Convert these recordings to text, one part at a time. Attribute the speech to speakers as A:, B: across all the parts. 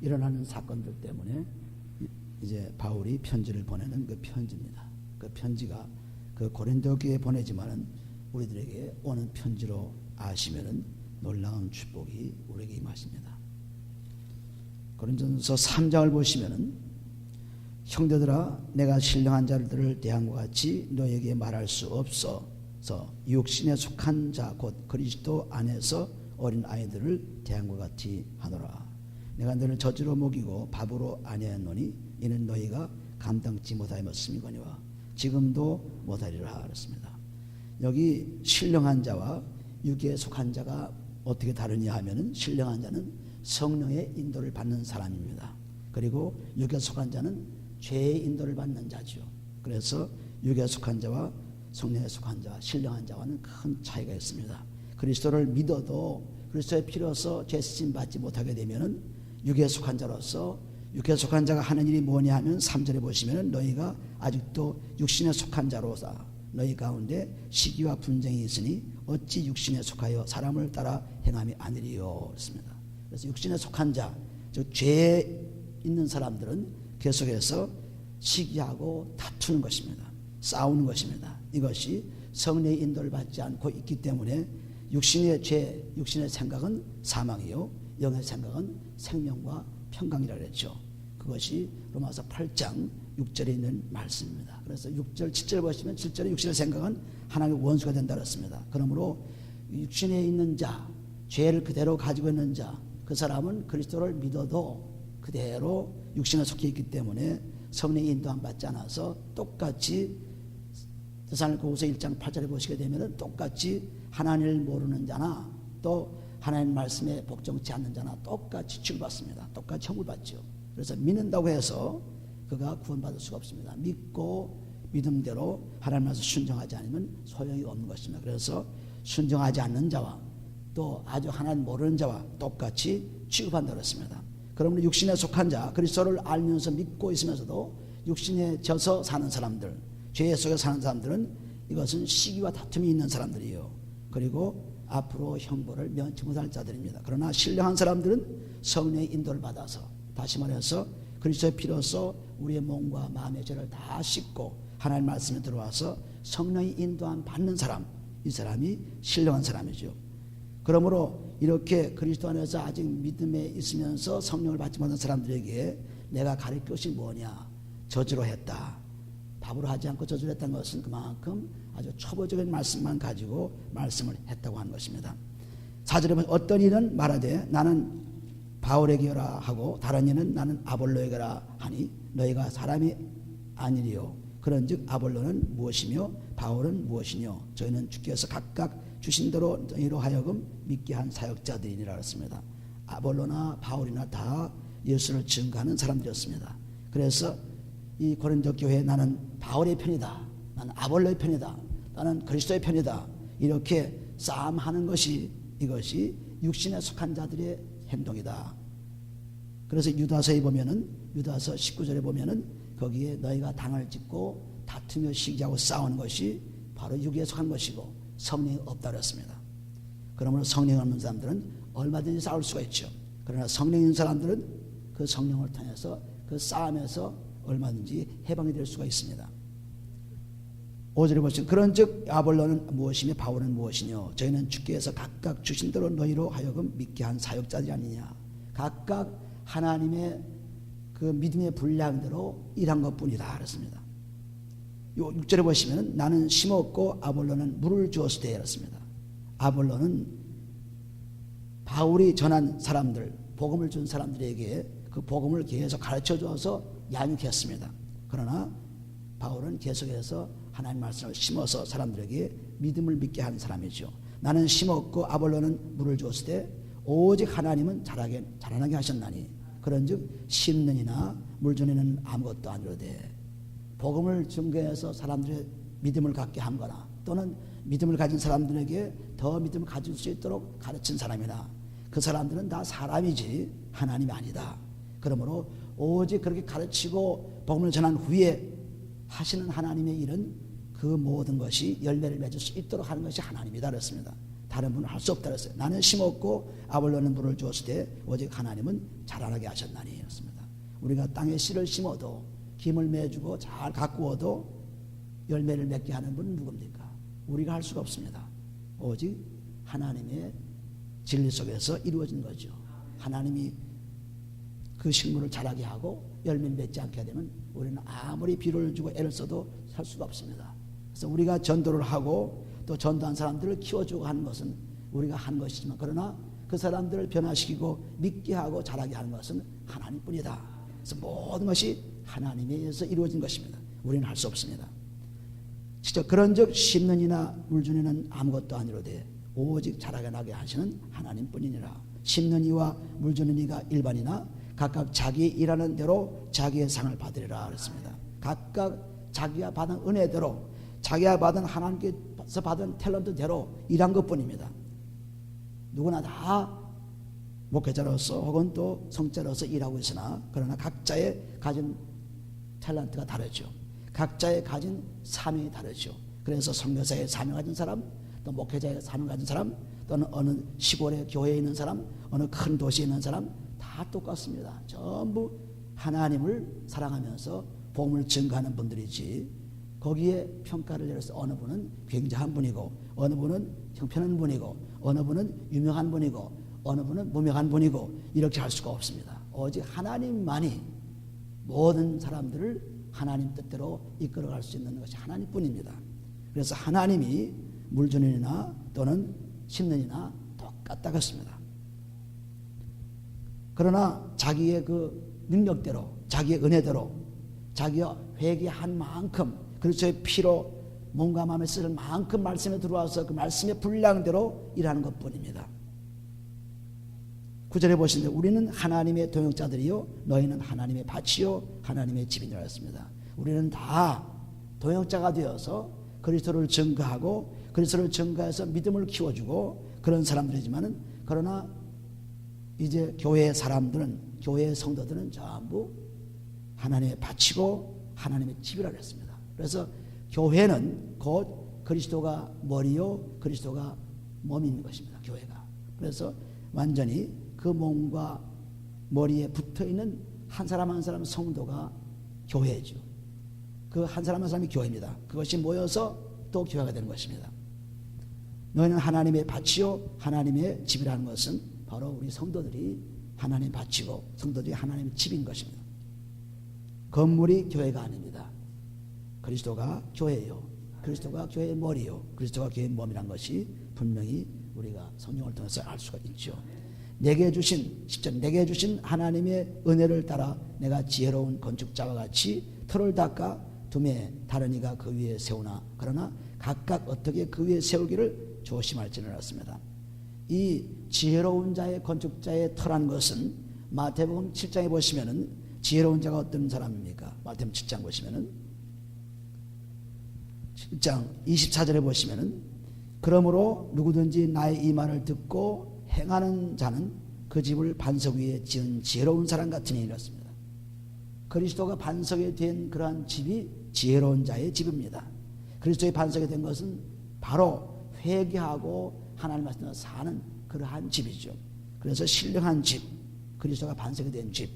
A: 일어나는 사건들 때문에 이제 바울이 편지를 보내는 그 편지입니다. 그 편지가 그 고린도 교회에 보내지만은 우리들에게 오는 편지로 아시면은 놀라운 축복이 우리에게 임하십니다. 고린도전서 3장을 보시면은 형제들아 내가 신령한 자들을 대함과 같이 너에게 말할 수 없어서 육신에 속한 자 곧 그리스도 안에서 어린 아이들을 대함과 같이 하노라. 내가 너를 젖으로 먹이고 밥으로 아니하노니 이는 너희가 감당치 못하였음이거니와 지금도 못하리라 그랬습니다. 여기 신령한 자와 육에 속한 자가 어떻게 다르냐 하면은 신령한 자는 성령의 인도를 받는 사람입니다. 그리고 육에 속한 자는 죄의 인도를 받는 자죠. 그래서 육에 속한 자와 성령에 속한 자, 신령한 자와는 큰 차이가 있습니다. 그리스도를 믿어도 그리스도의 피로서 죄쓰심 받지 못하게 되면은 육에 속한 자로서 육에 속한 자가 하는 일이 뭐냐 하면 3절에 보시면은 너희가 아직도 육신에 속한 자로서 너희 가운데 시기와 분쟁이 있으니 어찌 육신에 속하여 사람을 따라 행함이 아니리요 그렇습니다. 그래서 육신에 속한 자, 즉 죄에 있는 사람들은 계속해서 시기하고 다투는 것입니다. 싸우는 것입니다. 이것이 성령의 인도를 받지 않고 있기 때문에 육신의 죄, 육신의 생각은 사망이요 영의 생각은 생명과 평강이라 그랬죠. 그것이 로마서 8장 6절에 있는 말씀입니다. 그래서 6절, 7절 보시면 7절에 육신의 생각은 하나님의 원수가 된다 그랬습니다. 그러므로 육신에 있는 자, 죄를 그대로 가지고 있는 자, 그 사람은 그리스도를 믿어도 그대로 육신에 속해 있기 때문에 성령의 인도함 받지 않아서 똑같이 데살로니가후서 1장 8절에 보시게 되면 똑같이 하나님을 모르는 자나 또 하나님 말씀에 복종치 않는 자나 똑같이 취급받습니다. 똑같이 형벌받죠. 그래서 믿는다고 해서 그가 구원받을 수가 없습니다. 믿고 믿음대로 하나님 말씀 순종하지 않으면 소용이 없는 것입니다. 그래서 순종하지 않는 자와 또 아주 하나님 모르는 자와 똑같이 취급한다고 했습니다. 그러면 육신에 속한 자, 그리스도를 알면서 믿고 있으면서도 육신에 져서 사는 사람들, 죄 속에 사는 사람들은 이것은 시기와 다툼이 있는 사람들이에요. 그리고 앞으로 형벌을 면치 못할 자들입니다. 그러나 신령한 사람들은 성령의 인도를 받아서 다시 말해서 그리스도의 피로써 우리의 몸과 마음의 죄를 다 씻고 하나님 말씀에 들어와서 성령의 인도함 받는 사람, 이 사람이 신령한 사람이죠. 그러므로 이렇게 그리스도 안에서 아직 믿음에 있으면서 성령을 받지 못한 사람들에게 내가 가르칠 것이 뭐냐? 저주로 했다. 밥으로 하지 않고 저주를 했다는 것은 그만큼 아주 초보적인 말씀만 가지고 말씀을 했다고 하는 것입니다. 4절에 보면 어떤 이는 말하되 나는 바울에게라 하고 다른 이는 나는 아볼로에게라 하니 너희가 사람이 아니리요. 그런즉 아볼로는 무엇이며 바울은 무엇이뇨? 저희는 주께서 각각 주신 대로 너희로 하여금 믿게 한 사역자들이니라 했습니다. 아볼로나 바울이나 다 예수를 증거하는 사람들이었습니다. 그래서 이 고린도 교회에 나는 바울의 편이다, 나는 아볼로의 편이다, 나는 그리스도의 편이다, 이렇게 싸움하는 것이 이것이 육신에 속한 자들의 행동이다. 그래서 유다서에 보면은 유다서 19절에 보면은 거기에 너희가 당을 짓고 다투며 시기하고 싸우는 것이 바로 육에 속한 것이고 성령이 없다 그랬습니다. 그러므로 성령 없는 사람들은 얼마든지 싸울 수가 있죠. 그러나 성령 있는 사람들은 그 성령을 통해서 그 싸움에서 얼마든지 해방이 될 수가 있습니다. 5절에 보시면 그런즉 아볼로는 무엇이며 바울은 무엇이뇨? 저희는 주께서 각각 주신 대로 너희로 하여금 믿게 한 사역자들이 아니냐. 각각 하나님의 그 믿음의 분량대로 일한 것뿐이다 그랬습니다. 요 6절에 보시면 나는 심었고 아볼로는 물을 주었을 때 그랬습니다. 아볼로는 바울이 전한 사람들, 복음을 준 사람들에게 그 복음을 계속 가르쳐 주어서 양육했습니다. 그러나 바울은 계속해서 하나님 말씀을 심어서 사람들에게 믿음을 믿게 한 사람이죠. 나는 심었고 아볼로는 물을 주었을 때 오직 하나님은 자라나게 하셨나니 그런즉 심는 이나 물 주는 이는 아무것도 아니로되 복음을 증거해서 사람들의 믿음을 갖게 한 거나 또는 믿음을 가진 사람들에게 더 믿음을 가질 수 있도록 가르친 사람이나 그 사람들은 다 사람이지 하나님이 아니다. 그러므로 오직 그렇게 가르치고 복음을 전한 후에 하시는 하나님의 일은 그 모든 것이 열매를 맺을 수 있도록 하는 것이 하나님이다 그랬습니다. 다른 분은 할 수 없다 그랬어요. 나는 심었고 아볼로는 물을 주었을 때 오직 하나님은 자라나게 하셨나니 그렇습니다. 우리가 땅에 씨를 심어도 김을 매주고 잘 가꾸어도 열매를 맺게 하는 분은 누굽니까? 우리가 할 수가 없습니다. 오직 하나님의 진리 속에서 이루어진 거죠. 하나님이 그 식물을 자라게 하고 열매를 맺지 않게 되면 우리는 아무리 비료를 주고 애를 써도 살 수가 없습니다. 그래서 우리가 전도를 하고 또 전도한 사람들을 키워주고 하는 것은 우리가 한 것이지만, 그러나 그 사람들을 변화시키고 믿게 하고 자라게 하는 것은 하나님뿐이다. 그래서 모든 것이 하나님에 의해서 이루어진 것입니다. 우리는 할 수 없습니다. 직접 그런즉 심는 이나 물 주는 이는 아무것도 아니로되 오직 자라게 나게 하시는 하나님뿐이니라. 심는 이와 물 주는 이가 일반이나 각각 자기 일하는 대로 자기의 상을 받으리라 그랬습니다. 각각 자기가 받은 은혜대로, 자기가 받은 하나님께서 받은 탤런트대로 일한 것뿐입니다. 누구나 다 목회자로서 혹은 또 성자로서 일하고 있으나, 그러나 각자의 가진 탤런트가 다르죠. 각자의 가진 사명이 다르죠. 그래서 선교사의 사명 가진 사람, 또 목회자의 사명 가진 사람, 또는 어느 시골의 교회에 있는 사람, 어느 큰 도시에 있는 사람 다 똑같습니다. 전부 하나님을 사랑하면서 복음을 증거하는 분들이지, 거기에 평가를 내려서 어느 분은 굉장한 분이고, 어느 분은 형편한 분이고, 어느 분은 유명한 분이고, 어느 분은 무명한 분이고, 이렇게 할 수가 없습니다. 오직 하나님만이 모든 사람들을 하나님 뜻대로 이끌어갈 수 있는 것이 하나님뿐입니다. 그래서 하나님이 물 주는 이나 또는 심는 이나 똑같다고 했습니다. 그러나 자기의 그 능력대로, 자기의 은혜대로, 자기가 회개한 만큼, 그리스도의 피로 몸과 마음에 쓸 만큼 말씀에 들어와서 그 말씀의 분량대로 일하는 것뿐입니다. 9절에 보시는데 우리는 하나님의 동역자들이요 너희는 하나님의 밭이요 하나님의 집이니라 했습니다. 우리는 다 동역자가 되어서 그리스도를 증거하고 그리스도를 증거해서 믿음을 키워주고 그런 사람들이지만은, 그러나 이제 교회의 사람들은, 교회의 성도들은 전부 하나님의 밭이고 하나님의 집이라고 했습니다. 그래서 교회는 곧 그리스도가 머리요 그리스도가 몸인 것입니다. 교회가. 그래서 완전히 그 몸과 머리에 붙어있는 한 사람 한 사람 성도가 교회죠. 그 한 사람 한 사람이 교회입니다. 그것이 모여서 또 교회가 되는 것입니다. 너희는 하나님의 밭이요 하나님의 집이라는 것은 바로 우리 성도들이 하나님의 밭이고 성도들이 하나님의 집인 것입니다. 건물이 교회가 아닙니다. 그리스도가 교회요, 그리스도가 교회의 머리요, 그리스도가 교회의 몸이란 것이 분명히 우리가 성경을 통해서 알 수가 있죠. 내게 주신, 10절, 내게 주신 하나님의 은혜를 따라 내가 지혜로운 건축자와 같이 틀을 닦아 두매 다른 이가 그 위에 세우나 그러나 각각 어떻게 그 위에 세우기를 조심할지는 알았습니다. 이 지혜로운 자의 건축자의 터란 것은 마태복음 7장에 보시면은 지혜로운 자가 어떤 사람입니까? 마태복음 7장 보시면은 7장 24절에 보시면은 그러므로 누구든지 나의 이 말을 듣고 행하는 자는 그 집을 반석 위에 지은 지혜로운 사람 같으니 이렇습니다. 그리스도가 반석에 된 그러한 집이 지혜로운 자의 집입니다. 그리스도의 반석이 된 것은 바로 회개하고 하나님 말씀으로 사는 그러한 집이죠. 그래서 신령한 집, 그리스도가 반석이 된 집.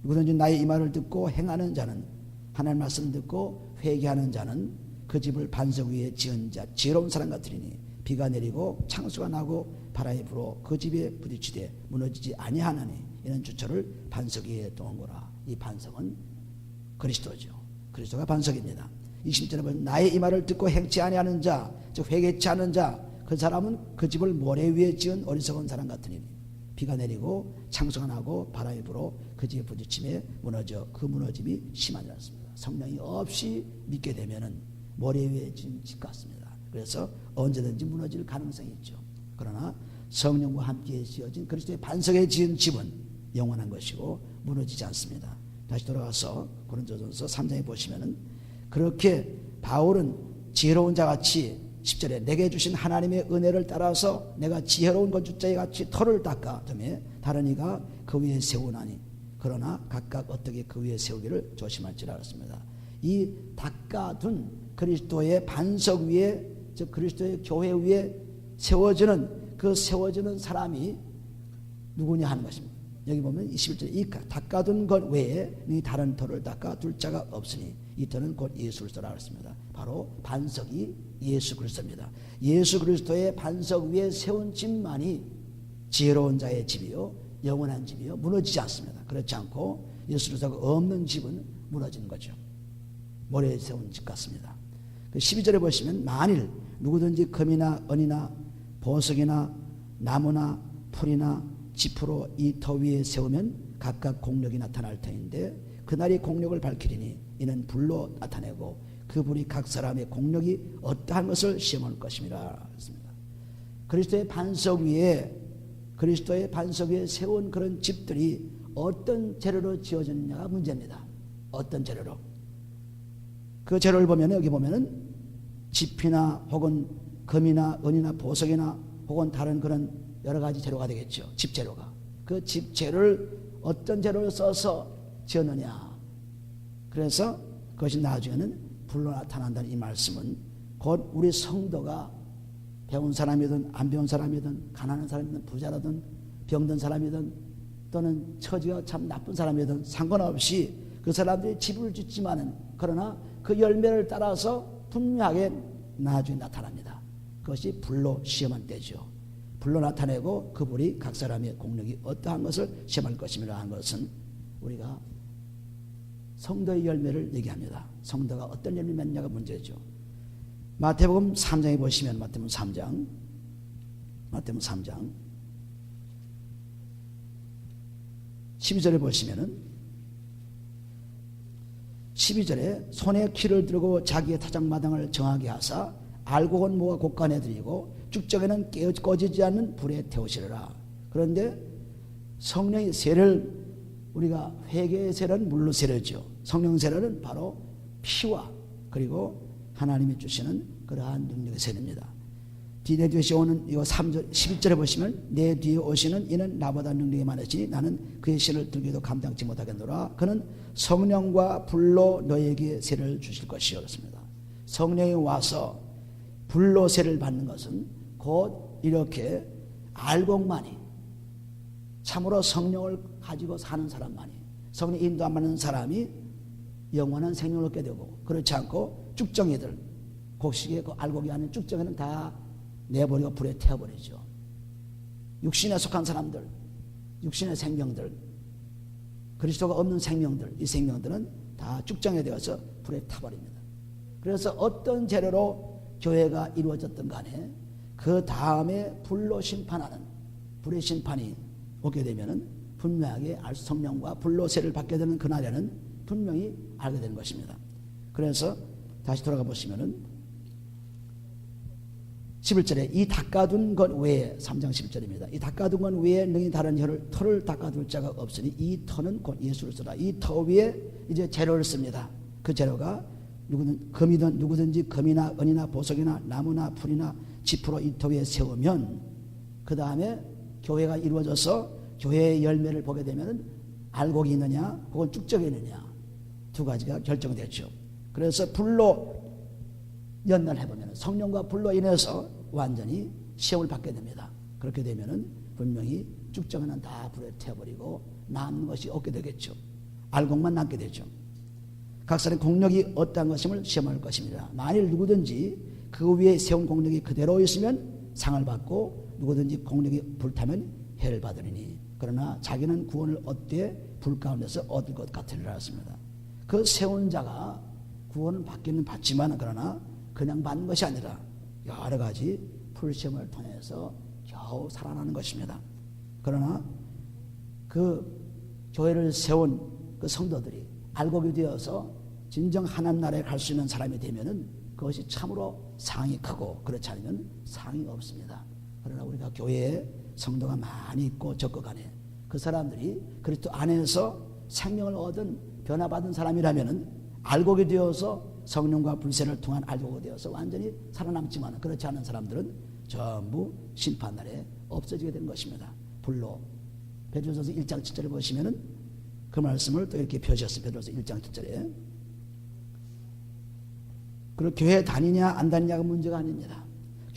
A: 누구든지 나의 이 말을 듣고 행하는 자는, 하나님 말씀 듣고 회개하는 자는 그 집을 반석 위에 지은 자 지혜로운 사람 같으리니 비가 내리고 창수가 나고 바람이 불어 그 집에 부딪히되 무너지지 아니하나니 이는 주처를 반석 위에 두었노라. 이 반석은 그리스도죠. 그리스도가 반석입니다. 20절에 보면 나의 이 말을 듣고 행치 아니하는 자, 즉 회개치 않은 자, 그 사람은 그 집을 모래 위에 지은 어리석은 사람 같으니 비가 내리고 창수가 나고 바람이 불어 그 집에 부딪힘에 무너져 그 무너짐이 심하지 않습니다. 성령이 없이 믿게 되면은 모래 위에 지은 집 같습니다. 그래서 언제든지 무너질 가능성이 있죠. 그러나 성령과 함께 지어진 그리스도의 반석에 지은 집은 영원한 것이고 무너지지 않습니다. 다시 돌아가서 고린도전서 3장에 보시면은 그렇게 바울은 지혜로운 자같이 10절에 내게 주신 하나님의 은혜를 따라서 내가 지혜로운 건축자의 같이 터를 닦아 두매 다른 이가 그 위에 세우나니 그러나 각각 어떻게 그 위에 세우기를 조심할지라 했습니다. 이 닦아둔 그리스도의 반석 위에, 즉 그리스도의 교회 위에 세워지는 그 세워지는 사람이 누구냐 하는 것입니다. 여기 보면 21절에 이 닦아둔 것 외에 네 다른 터를 닦아둘 자가 없으니 이 터는 곧 예수 그리스도라고 했습니다. 바로 반석이 예수 그리스도입니다. 예수 그리스도의 반석 위에 세운 집만이 지혜로운 자의 집이요 영원한 집이요 무너지지 않습니다. 그렇지 않고 예수 그리스도가 없는 집은 무너지는 거죠. 모래에 세운 집 같습니다. 12절에 보시면 만일 누구든지 금이나 은이나 보석이나 나무나 풀이나 지프로 이 터 위에 세우면 각각 공력이 나타날 터인데 그날이 공력을 밝히리니 이는 불로 나타내고 그 불이 각 사람의 공력이 어떠한 것을 시험할 것임이라 했습니다. 그리스도의 반석 위에 세운 그런 집들이 어떤 재료로 지어졌느냐가 문제입니다. 어떤 재료로? 그 재료를 보면 여기 보면은 지피나 혹은 금이나 은이나 보석이나 혹은 다른 그런 여러 가지 재료가 되겠죠. 집 재료가. 그 집 재료를 어떤 재료를 써서 지었느냐. 그래서 그것이 나중에는 불로 나타난다는 이 말씀은 곧 우리 성도가 배운 사람이든 안 배운 사람이든 가난한 사람이든 부자라든 병든 사람이든 또는 처지가 참 나쁜 사람이든 상관없이 그 사람들이 집을 짓지만은 그러나 그 열매를 따라서 분명하게 나중에 나타납니다. 그것이 불로 시험한 때죠. 불로 나타내고 그 불이 각 사람의 공력이 어떠한 것을 시험할 것임이라 하는 것은 우리가 성도의 열매를 얘기합니다. 성도가 어떤 열매를 맺느냐가 문제죠. 마태복음 3장에 보시면 마태복음 3장 12절에 보시면은 12절에 손에 키를 들고 자기의 타작마당을 정하게 하사 알곡은 모아 곡간에 들이고 쭉정에는 꺼지지 않는 불에 태우시리라. 그런데 성령의 세례를 우리가 회개의 세례는 물로 세례죠. 성령 세례는 바로 피와 그리고 하나님이 주시는 그러한 능력의 세례입니다. 내 뒤에 오는 이거 3절 11절에 보시면 내 뒤에 오시는 이는 나보다 능력이 많으시니 나는 그의 신을 들기도 감당치 못하겠노라. 그는 성령과 불로 너에게 세례를 주실 것이요. 그렇습니다. 성령이 와서 불로 세례를 받는 것은 곧 이렇게 알곡만이 참으로 성령을 가지고 사는 사람만이 성령 인도 안 받는 사람이 영원한 생명을 얻게 되고 그렇지 않고 쭉정이들 곡식에 그 알곡이 아닌 쭉정이는 다 내버리고 불에 태워버리죠. 육신에 속한 사람들 육신의 생명들 그리스도가 없는 생명들 이 생명들은 다 쭉정이 되어서 불에 타버립니다. 그래서 어떤 재료로 교회가 이루어졌든 간에 그 다음에 불로 심판하는 불의 심판이 오게 되면은 분명하게 성령과 불로 세를 받게 되는 그날에는 분명히 알게 되는 것입니다. 그래서 다시 돌아가 보시면은 11절에 이 닦아둔 것 외에 3장 11절입니다. 이 닦아둔 것 외에 능히 다른 터를 닦아둘 자가 없으니 이 터는 곧 예수를 쓰라. 이 터 위에 이제 재료를 씁니다. 그 재료가 누구든지 금이나 은이나 보석이나 나무나 풀이나 지프로 이 터 위에 세우면 그 다음에 교회가 이루어져서 교회의 열매를 보게 되면 알곡이 있느냐 혹은 쭉정이 있느냐 두 가지가 결정되죠. 그래서 불로 연단해보면 성령과 불로 인해서 완전히 시험을 받게 됩니다. 그렇게 되면 분명히 쭉정은 다 불에 태워버리고 남는 것이 없게 되겠죠. 알곡만 남게 되죠. 각 사람의 공력이 어떠한 것임을 시험할 것입니다. 만일 누구든지 그 위에 세운 공력이 그대로 있으면 상을 받고 누구든지 공력이 불타면 해를 받으리니 그러나 자기는 구원을 얻되 불 가운데서 얻을 것 같으리라 했습니다. 그 세운 자가 구원을 받기는 받지만 그러나 그냥 받는 것이 아니라 여러 가지 풀시험을 통해서 겨우 살아나는 것입니다. 그러나 그 교회를 세운 그 성도들이 알곡이 되어서 진정 하나님 나라에 갈 수 있는 사람이 되면은 그것이 참으로 상이 크고 그렇지 않으면 상이 없습니다. 그러나 우리가 교회에 성도가 많이 있고 적극하네 그 사람들이 그리스도 안에서 생명을 얻은 변화받은 사람이라면은 알곡이 되어서 성령과 불세를 통한 알곡이 되어서 완전히 살아남지만 그렇지 않은 사람들은 전부 심판날에 없어지게 되는 것입니다. 불로 베드로전서 1장 7절에 보시면은 그 말씀을 또 이렇게 표시했어요. 베드로전서 1장 7절에 그리고 교회 다니냐 안 다니냐가 문제가 아닙니다.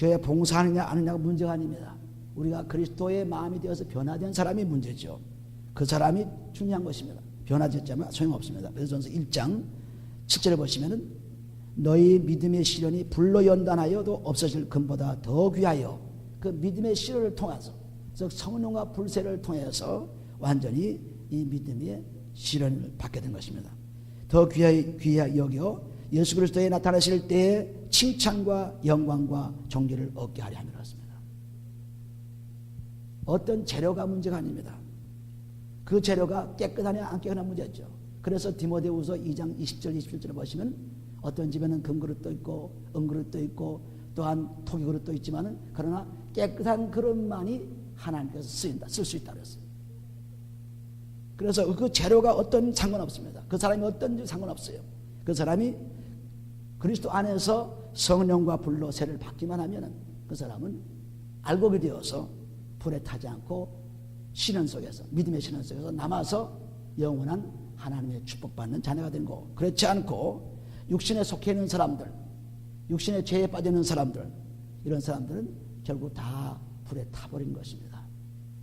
A: 교회 봉사하느냐 안 하느냐가 문제가 아닙니다. 우리가 그리스도의 마음이 되어서 변화된 사람이 문제죠. 그 사람이 중요한 것입니다. 변화됐자면 소용없습니다. 베드로전서 1장 7절에 보시면은 너희 믿음의 시련이 불로 연단하여도 없어질 금보다 더 귀하여, 그 믿음의 시련을 통해서, 즉 성령과 불세를 통해서 완전히 이 믿음의 시련을 받게 된 것입니다. 더 귀하여 여겨 예수 그리스도에 나타나실 때에 칭찬과 영광과 존귀를 얻게 하려 함이었습니다. 어떤 재료가 문제가 아닙니다. 그 재료가 깨끗하냐 안 깨끗한 문제죠. 그래서 디모데후서 2장 20절 21절에 보시면 어떤 집에는 금그릇도 있고 은그릇도 있고 또한 토기그릇도 있지만은 그러나 깨끗한 그릇만이 하나님께서 쓸 수 있다 그랬어요. 그래서 그 재료가 어떤 상관없습니다. 그 사람이 어떤지 상관없어요. 그 사람이 그리스도 안에서 성령과 불로 세를 받기만 하면은 그 사람은 알곡이 되어서 불에 타지 않고 신원 속에서, 믿음의 신원 속에서 남아서 영원한 하나님의 축복받는 자녀가 되는 거. 그렇지 않고 육신에 속해 있는 사람들, 육신의 죄에 빠져 있는 사람들, 이런 사람들은 결국 다 불에 타버린 것입니다.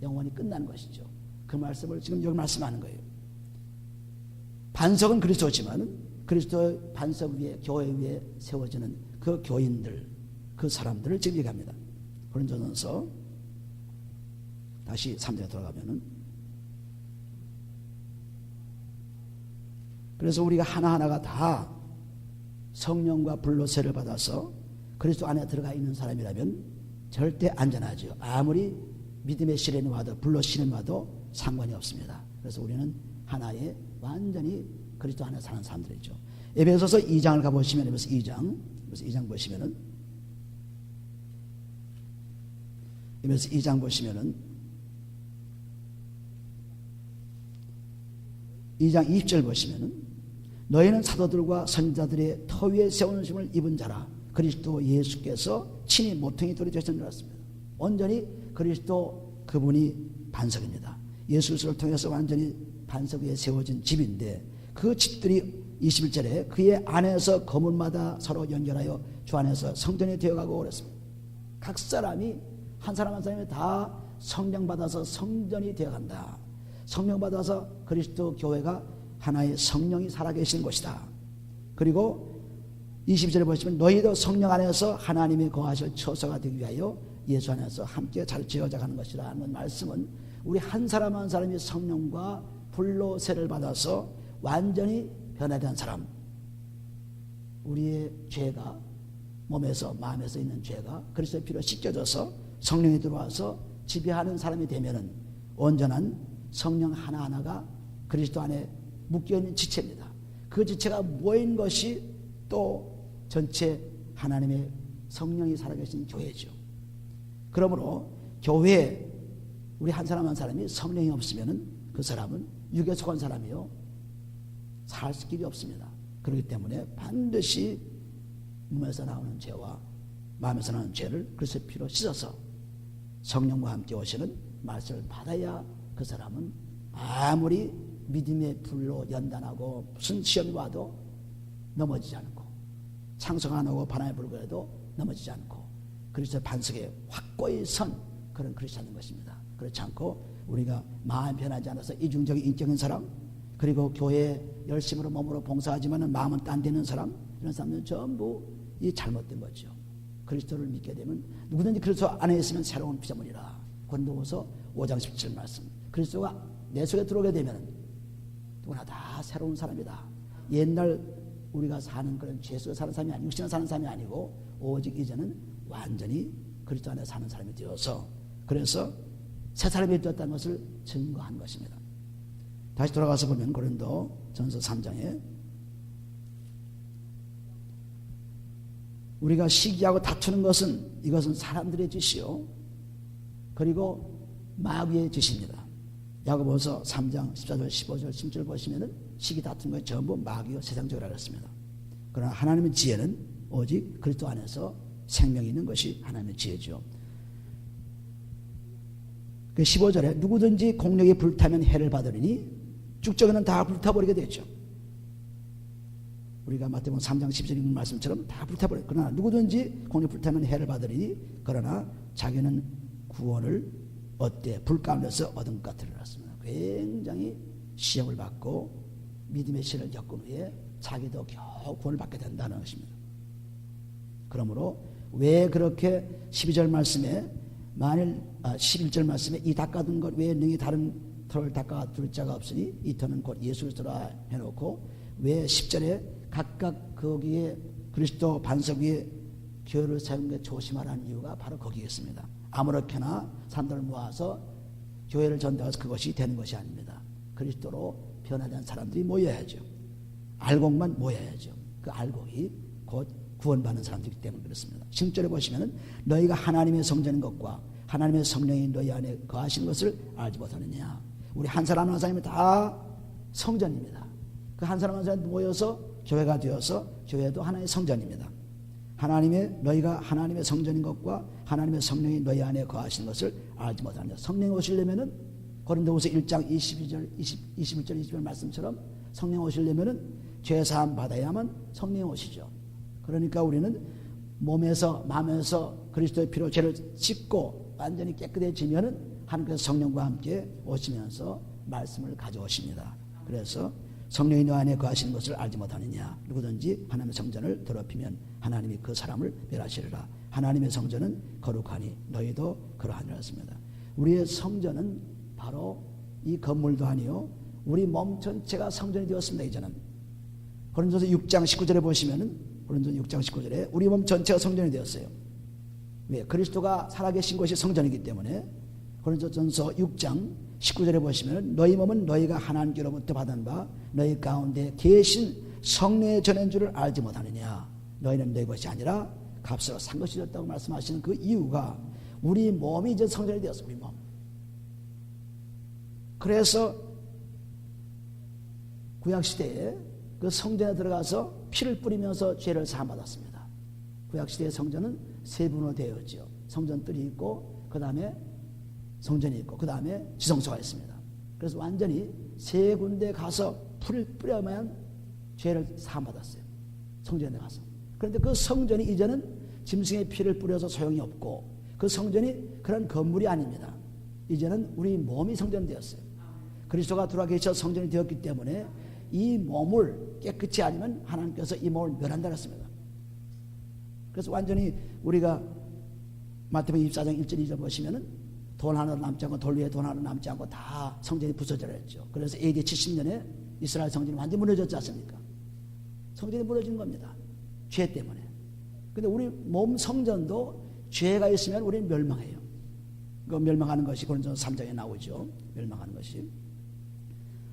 A: 영원히 끝나는 것이죠. 그 말씀을 지금 여기 말씀하는 거예요. 반석은 그리스도지만 그리스도의 반석 위에, 교회 위에 세워지는 그 교인들, 그 사람들을 지금 얘기합니다. 고린도전서 다시 3절에 돌아가면은, 그래서 우리가 하나하나가 다 성령과 불로 세를 받아서 그리스도 안에 들어가 있는 사람이라면 절대 안전하죠. 아무리 믿음의 시련이 와도 불로 시련이 와도 상관이 없습니다. 그래서 우리는 하나의 완전히 그리스도 안에 사는 사람들이죠. 에베소서 2장을 가보시면, 에베소 2장 보시면은, 에베소 2장 보시면은 2장 20절 보시면은 너희는 사도들과 선지자들의 터 위에 세우는 심을 입은 자라. 그리스도 예수께서 친히 모퉁이 돌이 되신 줄 알았습니다. 온전히 그리스도 그분이 반석입니다. 예수를 통해서 완전히 반석 위에 세워진 집인데 그 집들이 21절에 그의 안에서 거문마다 서로 연결하여 주 안에서 성전이 되어가고 그랬습니다. 각 사람이 한 사람 한 사람이 다 성령 받아서 성전이 되어간다. 성령 받아서 그리스도 교회가 하나의 성령이 살아계신 것이다. 그리고 22절에 보시면 너희도 성령 안에서 하나님이 거하실 처소가 되기 위하여 예수 안에서 함께 잘 지어져가는 것이라 하는 말씀은 우리 한 사람 한 사람이 성령과 불로 세를 받아서 완전히 변화된 사람, 우리의 죄가 몸에서 마음에서 있는 죄가 그리스도의 피로 씻겨져서 성령이 들어와서 지배하는 사람이 되면은 온전한 성령 하나하나가 그리스도 안에 묶여있는 지체입니다. 그 지체가 모인 것이 또 전체 하나님의 성령이 살아계신 교회죠. 그러므로 교회에 우리 한 사람 한 사람이 성령이 없으면은 그 사람은 육에 속한 사람이요 살 길이 없습니다. 그렇기 때문에 반드시 몸에서 나오는 죄와 마음에서 나오는 죄를 그리스도의 피로 씻어서 성령과 함께 오시는 말씀을 받아야 그 사람은 아무리 믿음의 불로 연단하고 무슨 시험이 와도 넘어지지 않고 창성 안 하고 바람에 불고 해도 넘어지지 않고 그리스도의 반석에 확고히 선 그런 크리스찬인 것입니다. 그렇지 않고 우리가 마음 변하지 않아서 이중적인 인격인 사람, 그리고 교회에 열심으로 몸으로 봉사하지만 마음은 딴 데는 사람, 이런 사람들은 전부 이 잘못된 거죠. 그리스도를 믿게 되면 누구든지 그리스도 안에 있으면 새로운 피조물이라. 고린도후서 5장 17절 말씀. 그리스도가 내 속에 들어오게 되면 누구나 다 새로운 사람이다. 옛날 우리가 사는 그런 죄 속에 사는 사람이 아니고 육신에 사는 사람이 아니고 오직 이제는 완전히 그리스도 안에 사는 사람이 되어서 그래서 새 사람이 되었다는 것을 증거한 것입니다. 다시 돌아가서 보면 고린도 전서 3장에 우리가 시기하고 다투는 것은 이것은 사람들의 짓이요 그리고 마귀의 짓입니다. 야고보서 3장 14절 15절 16절 보시면은 시기 다투는 것이 전부 마귀요 세상적이라고 했습니다. 그러나 하나님의 지혜는 오직 그리스도 안에서 생명이 있는 것이 하나님의 지혜죠. 15절에 누구든지 공력이 불타면 해를 받으리니 쭉저기는 다 불타버리게 되죠. 우리가 마태복음 3장 12절 읽는 말씀처럼 다 불타버려요. 그러나 누구든지 공중에 불타면 해를 받으리니 그러나 자기는 구원을 얻되 불 가운데서 얻은 것 같으리라 했습니다. 굉장히 시험을 받고 믿음의 시련을 겪은 후에 자기도 겨우 구원을 받게 된다는 것입니다. 그러므로 왜 그렇게 12절 말씀에 11절 말씀에 이 닦아둔 것 외에 능히 다른 터를 닦아둘 자가 없으니 이 터는 곧 예수 그리스도라 해놓고 왜 10절에 각각 거기에 그리스도 반석 위에 교회를 세운 게 조심하라는 이유가 바로 거기에 있습니다. 아무렇게나 사람들을 모아서 교회를 전도해서 그것이 되는 것이 아닙니다. 그리스도로 변화된 사람들이 모여야죠. 알곡만 모여야죠. 그 알곡이 곧 구원받는 사람들이기 때문에 그렇습니다. 10절에 보시면 너희가 하나님의 성전인 것과 하나님의 성령이 너희 안에 거하신 것을 알지 못하느냐. 우리 한 사람 한 사람이 다 성전입니다. 그 한 사람 한 사람이 모여서 교회가 되어서 교회도 하나의 성전입니다. 너희가 하나님의 성전인 것과 하나님의 성령이 너희 안에 거하시는 것을 알지 못하느냐. 성령이 오시려면은 고린도후서 1장 21절 22절 말씀처럼 성령 오시려면은 죄 사함 받아야만 성령이 오시죠. 그러니까 우리는 몸에서 마음에서 그리스도의 피로 죄를 씻고 완전히 깨끗해지면은 하나님께서 성령과 함께 오시면서 말씀을 가져오십니다. 그래서 성령이 너 안에 거하시는 것을 알지 못하느냐. 누구든지 하나님의 성전을 더럽히면 하나님이 그 사람을 멸하시리라. 하나님의 성전은 거룩하니 너희도 그러하니라 했습니다. 우리의 성전은 바로 이 건물도 아니요 우리 몸 전체가 성전이 되었습니다. 이제는 고린도서 6장 19절에 보시면은 고린도서 6장 19절에 우리 몸 전체가 성전이 되었어요. 왜? 그리스도가 살아계신 것이 성전이기 때문에 고린도전서 6장 19절에 보시면 너희 몸은 너희가 하나님께로부터 받은 바 너희 가운데 계신 성령의 전인 줄을 알지 못하느냐. 너희는 너희 것이 아니라 값으로 산 것이 되었다고 말씀하시는 그 이유가 우리 몸이 이제 성전이 되었어요. 우리 몸. 그래서 구약시대에 그 성전에 들어가서 피를 뿌리면서 죄를 사함받았습니다. 구약시대의 성전은 세 분으로 되어 있죠. 성전뜰이 있고 그 다음에 성전이 있고 그 다음에 지성소가 있습니다. 그래서 완전히 세 군데 가서 풀을 뿌려야만 죄를 사함받았어요. 성전에 가서. 그런데 그 성전이 이제는 짐승의 피를 뿌려서 소용이 없고 그 성전이 그런 건물이 아닙니다. 이제는 우리 몸이 성전이 되었어요. 그리스도가 들어와 계셔 성전이 되었기 때문에 이 몸을 깨끗이 아니면 하나님께서 이 몸을 멸한다 했습니다. 그래서 완전히 우리가 마태복음 24장 1절 2절 보시면은 돈 하나 남지 않고 돌 위에 돈 하나 남지 않고 다 성전이 부서져라 했죠. 그래서 AD 70년에 이스라엘 성전이 완전히 무너졌지 않습니까? 성전이 무너진 겁니다. 죄 때문에. 근데 우리 몸 성전도 죄가 있으면 우리는 멸망해요. 그 멸망하는 것이 고린도서 3장에 나오죠. 멸망하는 것이.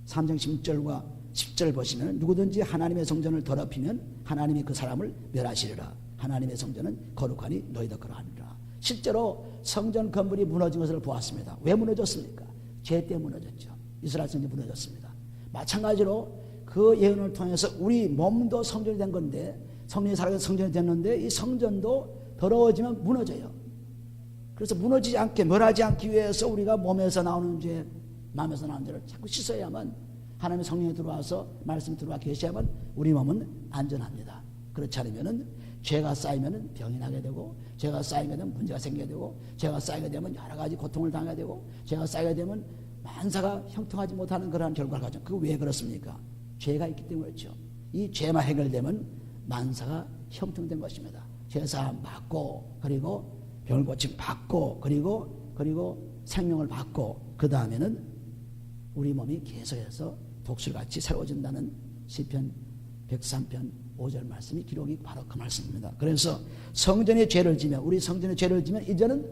A: 3장 16절과 10절 보시면 누구든지 하나님의 성전을 더럽히면 하나님이 그 사람을 멸하시리라. 하나님의 성전은 거룩하니 너희도 그러하니라. 실제로 성전 건물이 무너진 것을 보았습니다. 왜 무너졌습니까? 죄 때문에 무너졌죠. 이스라엘 성전이 무너졌습니다. 마찬가지로 그 예언을 통해서 우리 몸도 성전이 된 건데 성령이 살아서 성전이 됐는데 이 성전도 더러워지면 무너져요. 그래서 무너지지 않게 멸하지 않기 위해서 우리가 몸에서 나오는 죄 마음에서 나오는 죄를 자꾸 씻어야만 하나님의 성령이 들어와서 말씀이 들어와 계셔야만 우리 몸은 안전합니다. 그렇지 않으면 죄가 쌓이면 병이 나게 되고 죄가 쌓이면 문제가 생기게 되고 죄가 쌓이게 되면 여러 가지 고통을 당하게 되고 죄가 쌓이게 되면 만사가 형통하지 못하는 그러한 결과를 가져. 그거 왜 그렇습니까? 죄가 있기 때문에 그렇죠. 이 죄만 해결되면 만사가 형통된 것입니다. 죄사함 받고 그리고 병을 고침 받고 그리고 생명을 받고 그 다음에는 우리 몸이 계속해서 독수리같이 새로워진다는 시편 103편 5절 말씀이 기록이 바로 그 말씀입니다. 그래서 성전에 죄를 지면 우리 성전에 죄를 지면 이제는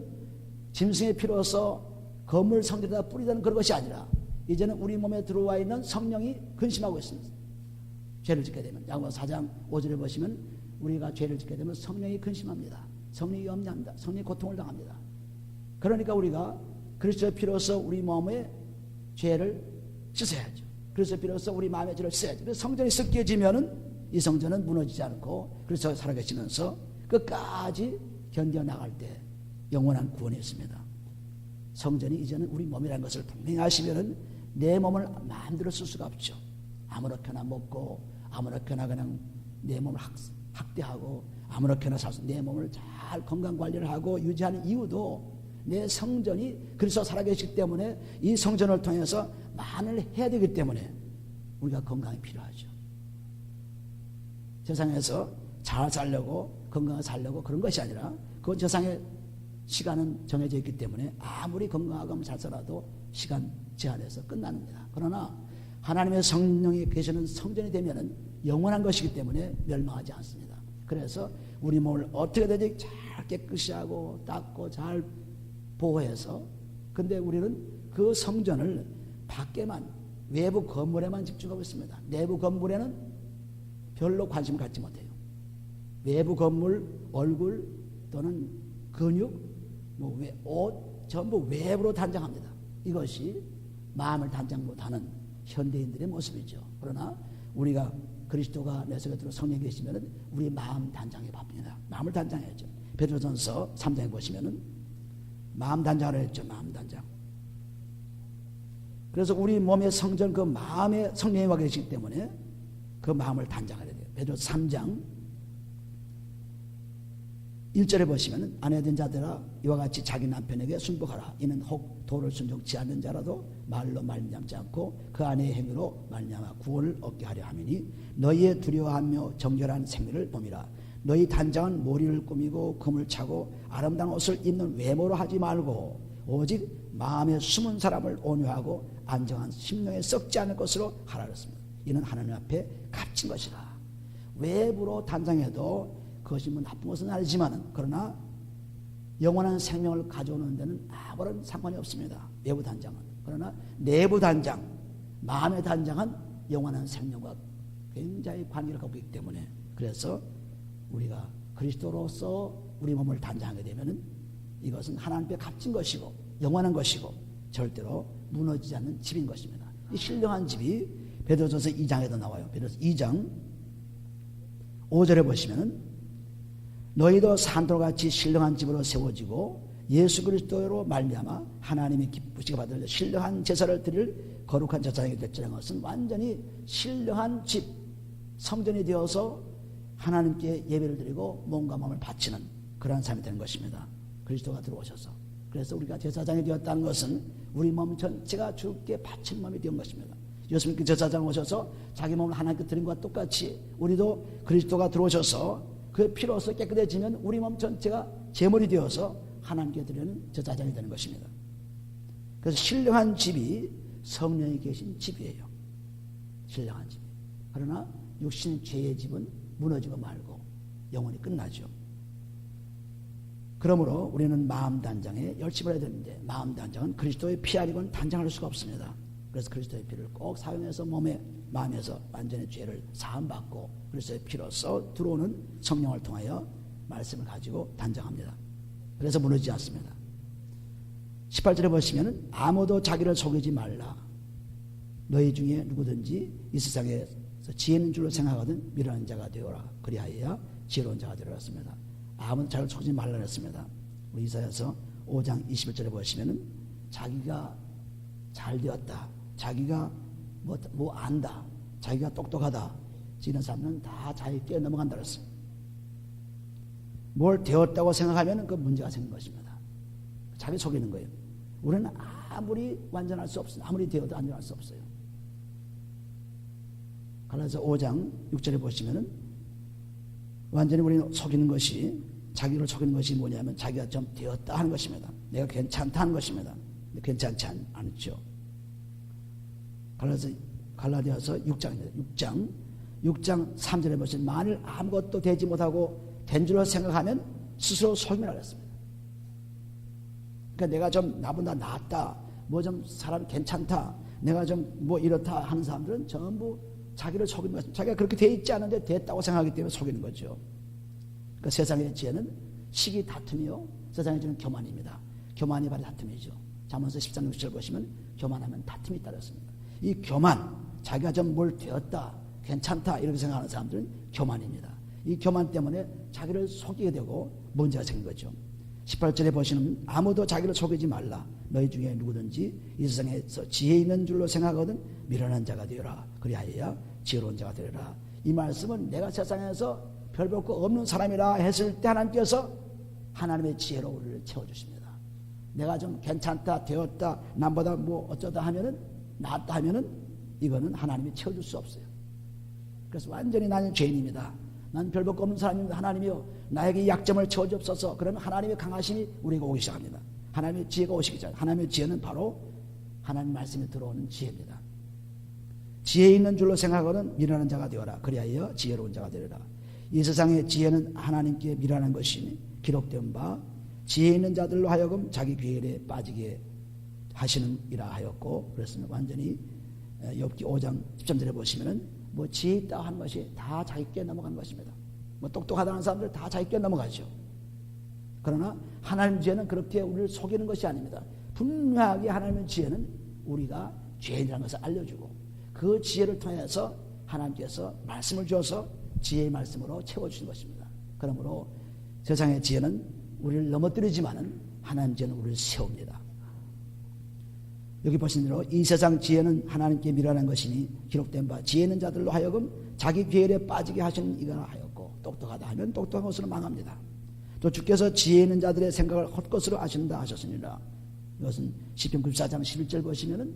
A: 짐승의 피로서 건물 성전에다 뿌리다는 그런 것이 아니라 이제는 우리 몸에 들어와 있는 성령이 근심하고 있습니다. 죄를 짓게 되면 야고보서 4장 5절에 보시면 우리가 죄를 짓게 되면 성령이 근심합니다. 성령이 염려합니다. 성령이 고통을 당합니다. 그러니까 우리가 그리스도의 피로서 우리 몸의 죄를 씻어야죠. 그리스도의 피로서 우리 마음의 죄를 씻어야죠. 그래서 성전이 습기해지면은 이 성전은 무너지지 않고 그리스도 살아계시면서 끝까지 견뎌나갈 때 영원한 구원이 있습니다. 성전이 이제는 우리 몸이라는 것을 분명히 아시면은 내 몸을 마음대로 쓸 수가 없죠. 아무렇게나 먹고 아무렇게나 그냥 내 몸을 학대하고 아무렇게나 살수 내 몸을 잘 건강관리를 하고 유지하는 이유도 내 성전이 그리스도 살아계시기 때문에 이 성전을 통해서 만을 해야 되기 때문에 우리가 건강이 필요하죠. 세상에서 잘 살려고 건강하게 살려고 그런 것이 아니라 그건 세상에 시간은 정해져 있기 때문에 아무리 건강하고 잘 살아도 시간 제한에서 끝납니다. 그러나 하나님의 성령이 계시는 성전이 되면은 영원한 것이기 때문에 멸망하지 않습니다. 그래서 우리 몸을 어떻게든지 잘 깨끗이 하고 닦고 잘 보호해서 근데 우리는 그 성전을 밖에만 외부 건물에만 집중하고 있습니다. 내부 건물에는 별로 관심을 갖지 못해요. 외부 건물, 얼굴 또는 근육, 옷 전부 외부로 단장합니다. 이것이 마음을 단장 못하는 현대인들의 모습이죠. 그러나 우리가 그리스도가 내 속에 들어 성령이 계시면 우리 마음 단장에 바쁩니다. 마음을 단장해야죠. 베드로전서 3장에 보시면은 마음 단장을 했죠. 마음 단장. 그래서 우리 몸의 성전 그 마음에 성령이 와 계시기 때문에 그 마음을 단장해야 돼요. 베드로전서 3장 1절에 보시면 아내된 자들아 이와 같이 자기 남편에게 순복하라. 이는 혹 도를 순종치 않는 자라도 말로 말미암지 않고 그 아내의 행위로 말미암아 구원을 얻게 하려 함이니 너희의 두려워하며 정결한 생리를 봄이라. 너희 단장은 머리를 꾸미고 금을 차고 아름다운 옷을 입는 외모로 하지 말고 오직 마음에 숨은 사람을 온유하고 안정한 심령에 썩지 않을 것으로 하라 그랬습니다. 이는 하나님 앞에 값진 것이라. 외부로 단장해도 그것이 뭐 나쁜 것은 아니지만 그러나 영원한 생명을 가져오는 데는 아무런 상관이 없습니다. 외부 단장은. 그러나 내부 단장, 마음의 단장은 영원한 생명과 굉장히 관계를 갖고 있기 때문에 그래서 우리가 그리스도로서 우리 몸을 단장하게 되면 이것은 하나님께 값진 것이고 영원한 것이고 절대로 무너지지 않는 집인 것입니다. 이 신령한 집이 베드로전서 2장에도 나와요. 베드로전서 2장 5절에 보시면 너희도 산돌과 같이 신령한 집으로 세워지고 예수 그리스도로 말미암아 하나님이 기쁘시게 받을 신령한 제사를 드릴 거룩한 제사장이 될지라는 것은 완전히 신령한 집 성전이 되어서 하나님께 예배를 드리고 몸과 마음을 바치는 그러한 삶이 되는 것입니다. 그리스도가 들어오셔서 그래서 우리가 제사장이 되었다는 것은 우리 몸 전체가 주께 바친 몸이 된 것입니다. 예수님께 제사장 오셔서 자기 몸을 하나님께 드린 것과 똑같이 우리도 그리스도가 들어오셔서 그의 피로서 깨끗해지면 우리 몸 전체가 제물이 되어서 하나님께 드리는 제사장이 되는 것입니다. 그래서 신령한 집이 성령이 계신 집이에요. 신령한 집. 그러나 육신의 죄의 집은 무너지고 말고 영원히 끝나죠. 그러므로 우리는 마음 단장에 열심을 해야 되는데 마음 단장은 그리스도의 피 아니고는 단장할 수가 없습니다. 그래서 그리스도의 피를 꼭 사용해서 몸에 마음에서 완전히 죄를 사함받고 그리스도의 피로서 들어오는 성령을 통하여 말씀을 가지고 단장합니다. 그래서 무너지지 않습니다. 18절에 보시면 아무도 자기를 속이지 말라. 너희 중에 누구든지 이 세상에서 지혜 있는 줄로 생각하거든 미련한 자가 되어라. 그리하여야 지혜로운 자가 되어라 했습니다. 아무도 자기를 속이지 말라 했습니다. 우리 이사야서 5장 21절에 보시면 자기가 잘 되었다. 자기가 뭐 안다. 자기가 똑똑하다. 이런 사람은 다 자기 깨 넘어간다 그랬어요. 뭘 되었다고 생각하면 그 문제가 생긴 것입니다. 자기 속이는 거예요. 우리는 아무리 완전할 수 없어요. 아무리 되어도 완전할 수 없어요. 갈라디아서 5장 6절에 보시면은 완전히 우리는 속이는 것이 자기를 속이는 것이 뭐냐면 자기가 좀 되었다 하는 것입니다. 내가 괜찮다 하는 것입니다. 근데 괜찮지 않죠. 갈라디아서 6장입니다. 6장 3절에 보시면 만일 아무것도 되지 못하고 된 줄로 생각하면 스스로 속임이라고 했습니다. 그러니까 내가 좀 나보다 낫다, 뭐 좀 사람 괜찮다, 내가 좀 뭐 이렇다 하는 사람들은 전부 자기를 속이는 것입니다. 자기가 그렇게 돼 있지 않은데 됐다고 생각하기 때문에 속이는 거죠. 그러니까 세상의 죄는 시기 다툼이요, 세상의 죄는 교만입니다. 교만이 바로 다툼이죠. 잠언서 13장 6절 보시면 교만하면 다툼이 따랐습니다. 이 교만, 자기가 좀 뭘 되었다, 괜찮다 이렇게 생각하는 사람들은 교만입니다. 이 교만 때문에 자기를 속이게 되고 문제가 생긴 거죠. 18절에 보시면 아무도 자기를 속이지 말라. 너희 중에 누구든지 이 세상에서 지혜 있는 줄로 생각하거든 미련한 자가 되어라. 그리하여야 지혜로운 자가 되어라. 이 말씀은 내가 세상에서 별 볼 거 없는 사람이라 했을 때 하나님께서 하나님의 지혜로 우리를 채워주십니다. 내가 좀 괜찮다, 되었다, 남보다 뭐 어쩌다 하면은, 낫다 하면은, 이거는 하나님이 채워줄 수 없어요. 그래서 완전히 나는 죄인입니다. 난 별 볼 거 없는 사람입니다. 하나님이요, 나에게 이 약점을 채워주옵소서. 그러면 하나님의 강하심이 우리가 오기 시작합니다. 하나님의 지혜가 오시기 시작합니다. 하나님의 지혜는 바로 하나님 말씀에 들어오는 지혜입니다. 지혜 있는 줄로 생각하거든 미련한 자가 되어라. 그리하여 지혜로운 자가 되리라. 이 세상의 지혜는 하나님께 미련한 것이니 기록된 바 지혜 있는 자들로 하여금 자기 괴일에 빠지게 하시는이라 하였고, 그랬으면 완전히 욥기 5장 13절에 보시면은 뭐 지혜 있다 하는 것이 다 자기께 넘어가는 것입니다. 뭐 똑똑하다는 사람들 다 자기께 넘어가죠. 그러나 하나님 지혜는 그렇게 우리를 속이는 것이 아닙니다. 분명하게 하나님의 지혜는 우리가 죄인이라는 것을 알려주고, 그 지혜를 통해서 하나님께서 말씀을 주어서 지혜의 말씀으로 채워주신 것입니다. 그러므로 세상의 지혜는 우리를 넘어뜨리지만은 하나님 지혜는 우리를 세웁니다. 여기 보신 대로 이 세상 지혜는 하나님께 미련한 것이니 기록된 바 지혜 있는 자들로 하여금 자기 괴일에 빠지게 하시는 이거나 하였고, 똑똑하다 하면 똑똑한 것으로 망합니다. 또 주께서 지혜 있는 자들의 생각을 헛것으로 아신다 하셨으니라. 이것은 시편 94장 11절 보시면은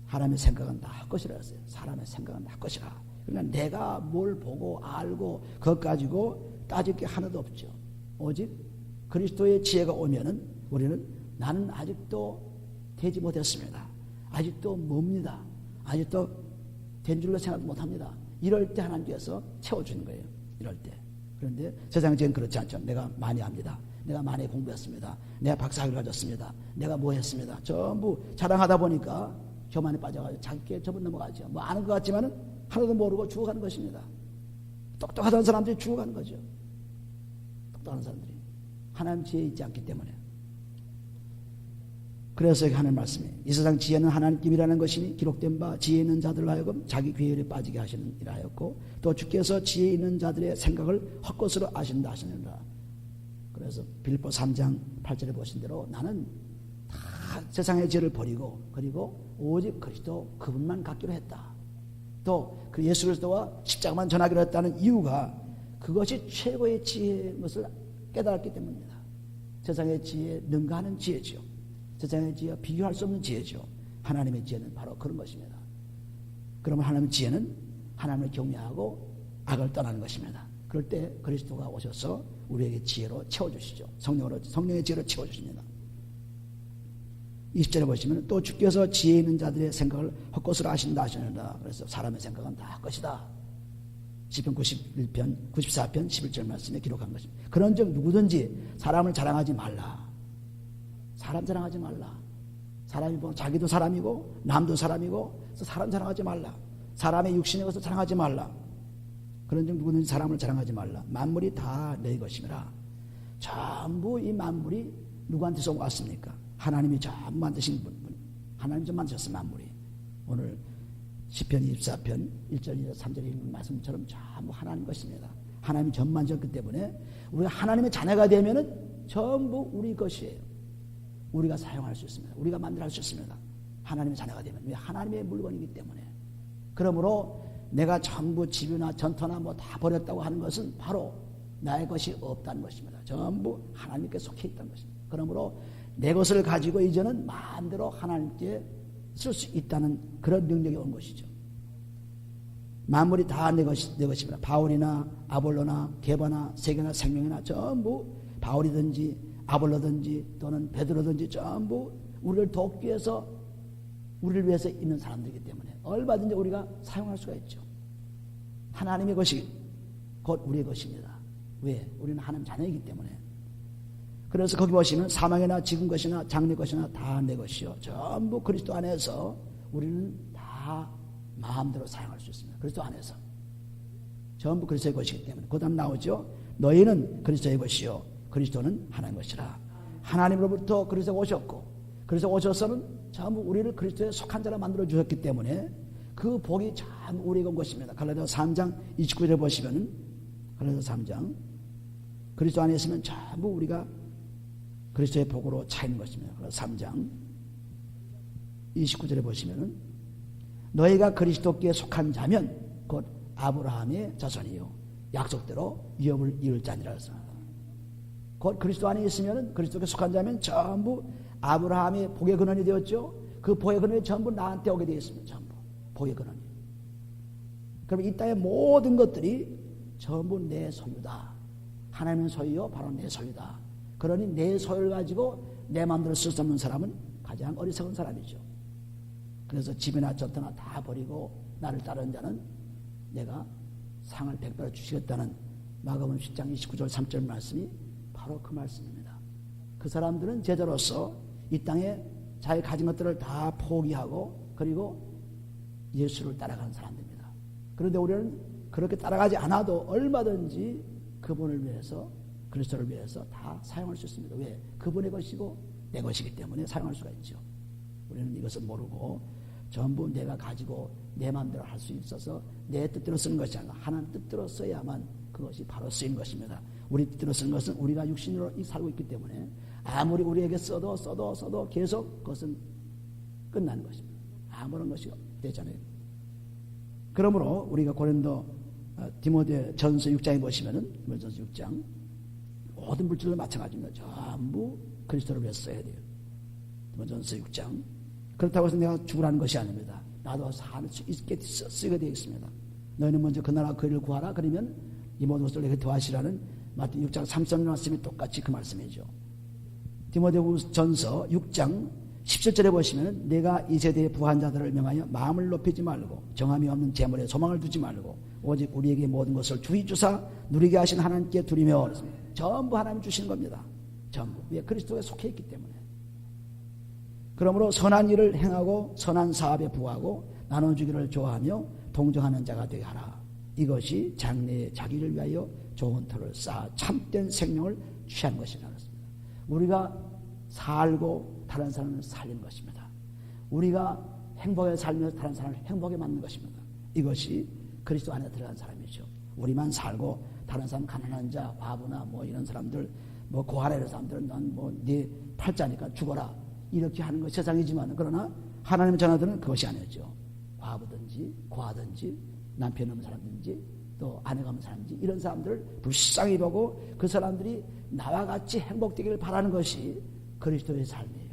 A: 하나님의 생각은 다 헛것이라 했어요. 사람의 생각은 다 헛것이라. 그러니까 내가 뭘 보고 알고 그것 가지고 따질 게 하나도 없죠. 오직 그리스도의 지혜가 오면은 우리는 나는 아직도 되지 못했습니다. 아직도 멉니다. 아직도 된 줄로 생각 못합니다. 이럴 때 하나님께서 채워주는 거예요. 이럴 때. 그런데 세상 지혜는 그렇지 않죠. 내가 많이 합니다. 내가 많이 공부했습니다. 내가 박사학위를 가졌습니다. 내가 뭐 했습니다. 전부 자랑하다 보니까 교만에 빠져가지고 자기께 접은 넘어가죠. 뭐 아는 것 같지만은 하나도 모르고 죽어가는 것입니다. 똑똑하다는 사람들이 죽어가는 거죠. 똑똑한 사람들이 하나님 지혜에 있지 않기 때문에. 그래서 하는 말씀이 이 세상 지혜는 하나님께이라는 것이니 기록된 바 지혜 있는 자들로 하여금 자기 괴일에 빠지게 하시는 이라 하였고, 또 주께서 지혜 있는 자들의 생각을 헛것으로 아신다 하시느니라. 그래서 빌립보 3장 8절에 보신 대로 나는 다 세상의 지혜를 버리고 그리고 오직 그리스도 그분만 갖기로 했다. 또 그 예수 그리스도와 십자가만 전하기로 했다는 이유가 그것이 최고의 지혜인 것을 깨달았기 때문입니다. 세상의 지혜에 능가하는 지혜죠. 세상의 지혜와 비교할 수 없는 지혜죠. 하나님의 지혜는 바로 그런 것입니다. 그러면 하나님의 지혜는 하나님을 경외하고 악을 떠나는 것입니다. 그럴 때 그리스도가 오셔서 우리에게 지혜로 채워주시죠. 성령의 지혜로 채워주십니다. 20절에 보시면 또 주께서 지혜 있는 자들의 생각을 헛것으로 아신다 하시느라. 그래서 사람의 생각은 다 헛것이다. 시편 94편 11절 말씀에 기록한 것입니다. 그런즉 누구든지 사람을 자랑하지 말라. 사람 자랑하지 말라. 사람이 뭐 자기도 사람이고 남도 사람이고 그래서 사람 자랑하지 말라. 사람의 육신에 것을 자랑하지 말라. 그런즉 누구든지 사람을 자랑하지 말라. 만물이 다 내 것이라. 전부 이 만물이 누구한테서 왔습니까? 하나님이 전부 만드신 분. 하나님이 좀 만드셨어요. 만물이. 오늘 시편 24편 1절 2절 3절에 있는 말씀처럼 전부 하나님 것입니다. 하나님이 전 만드셨기 때문에 우리가 하나님의 자녀가 되면은 전부 우리 것이에요. 우리가 사용할 수 있습니다. 우리가 만들어할 수 있습니다. 하나님의 자녀가 되면. 왜? 하나님의 물건이기 때문에. 그러므로 내가 전부 집이나 전터나 뭐 다 버렸다고 하는 것은 바로 나의 것이 없다는 것입니다. 전부 하나님께 속해 있다는 것입니다. 그러므로 내 것을 가지고 이제는 마음대로 하나님께 쓸 수 있다는 그런 능력이 온 것이죠. 만물이 다 내 것입니다. 바울이나 아볼로나 게바나 세계나 생명이나 전부 바울이든지 아볼로든지 또는 베드로든지 전부 우리를 돕기 위해서 우리를 위해서 있는 사람들이기 때문에 얼마든지 우리가 사용할 수가 있죠. 하나님의 것이 곧 우리의 것입니다. 왜? 우리는 하나님 자녀이기 때문에. 그래서 거기 보시면 사망이나 지금 것이나 장래 것이나 다 내 것이요. 전부 그리스도 안에서 우리는 다 마음대로 사용할 수 있습니다. 그리스도 안에서. 전부 그리스도의 것이기 때문에. 그 다음 나오죠. 너희는 그리스도의 것이요. 그리스도는 하나님 것이라. 하나님으로부터 그리스도가 오셨고 그리스도가 오셔서는 전부 우리를 그리스도에 속한 자라 만들어 주셨기 때문에 그 복이 참 우리에게 온 것입니다. 갈라디아 3장 29절에 보시면은 갈라디아 3장 그리스도 안에 있으면 전부 우리가 그리스도의 복으로 차 있는 것입니다. 그래서 3장 29절에 보시면은 너희가 그리스도께 속한 자면 곧 아브라함의 자손이요 약속대로 유업을 이을 자니라 했습니다. 곧 그리스도 안에 있으면 그리스도께 속한 자면 전부 아브라함의 복의 근원이 되었죠. 그 복의 근원이 전부 나한테 오게 되어 있습니다. 전부 복의 근원이. 그러면 이 땅의 모든 것들이 전부 내 소유다. 하나님의 소유요 바로 내 소유다. 그러니 내 소유를 가지고 내 마음대로 쓸 수 없는 사람은 가장 어리석은 사람이죠. 그래서 집이나 젖터나 다 버리고 나를 따르는 자는 내가 상을 100배로 주시겠다는 마가복음 10장 29절 3절 말씀이 바로 그 말씀입니다. 그 사람들은 제자로서 이 땅에 자기 가진 것들을 다 포기하고 그리고 예수를 따라가는 사람들입니다. 그런데 우리는 그렇게 따라가지 않아도 얼마든지 그분을 위해서 그리스도를 위해서 다 사용할 수 있습니다. 왜? 그분의 것이고 내 것이기 때문에 사용할 수가 있죠. 우리는 이것을 모르고 전부 내가 가지고 내 마음대로 할 수 있어서 내 뜻대로 쓰는 것이 아니라 하나님 뜻대로 써야만 그것이 바로 쓰이는 것입니다. 우리 뜻대로 쓰는 것은 우리가 육신으로 살고 있기 때문에 아무리 우리에게 써도 계속 그것은 끝나는 것입니다. 아무런 것이 되잖아요. 그러므로 우리가 고린도 디모데 전서 6장에 보시면은 디모데 전서 6장 모든 물질도 마찬가지입니다. 전부 그리스도를 위해서 써야 돼요. 디모데 전서 6장. 그렇다고 해서 내가 죽으라는 것이 아닙니다. 나도 살 수 있게 쓰게 되어 있습니다. 너희는 먼저 그 나라 그 일을 구하라. 그러면 이 모든 것을 내게 더하시라는 마태 6장 3절 말씀이 똑같이 그 말씀이죠. 디모데전서 6장 17절에 보시면 내가 이 세대의 부한 자들을 명하여 마음을 높이지 말고 정함이 없는 재물에 소망을 두지 말고 오직 우리에게 모든 것을 주의 주사 누리게 하신 하나님께 두리며 전부 하나님 주시는 겁니다. 전부. 왜? 그리스도에 속해 있기 때문에. 그러므로 선한 일을 행하고 선한 사업에 부하고 나눠주기를 좋아하며 동정하는 자가 되게 하라. 이것이 장래에 자기를 위하여 좋은 터를 쌓아 참된 생명을 취한 것이라 그랬습니다. 우리가 살고 다른 사람을 살리는 것입니다. 우리가 행복하게 살면서 다른 사람을 행복하게 만드는 것입니다. 이것이 그리스도 안에 들어간 사람이죠. 우리만 살고 다른 사람 가난한 자, 과부나 뭐 이런 사람들, 뭐 고아라 이런 사람들은 넌 뭐 네 팔자니까 죽어라 이렇게 하는 것 세상이지만 그러나 하나님의 자녀들은 그것이 아니죠. 과부든지 고아든지 남편 없는 사람든지 또 아내가 없는 사람든지 이런 사람들을 불쌍히 보고 그 사람들이 나와 같이 행복되기를 바라는 것이 그리스도의 삶이에요.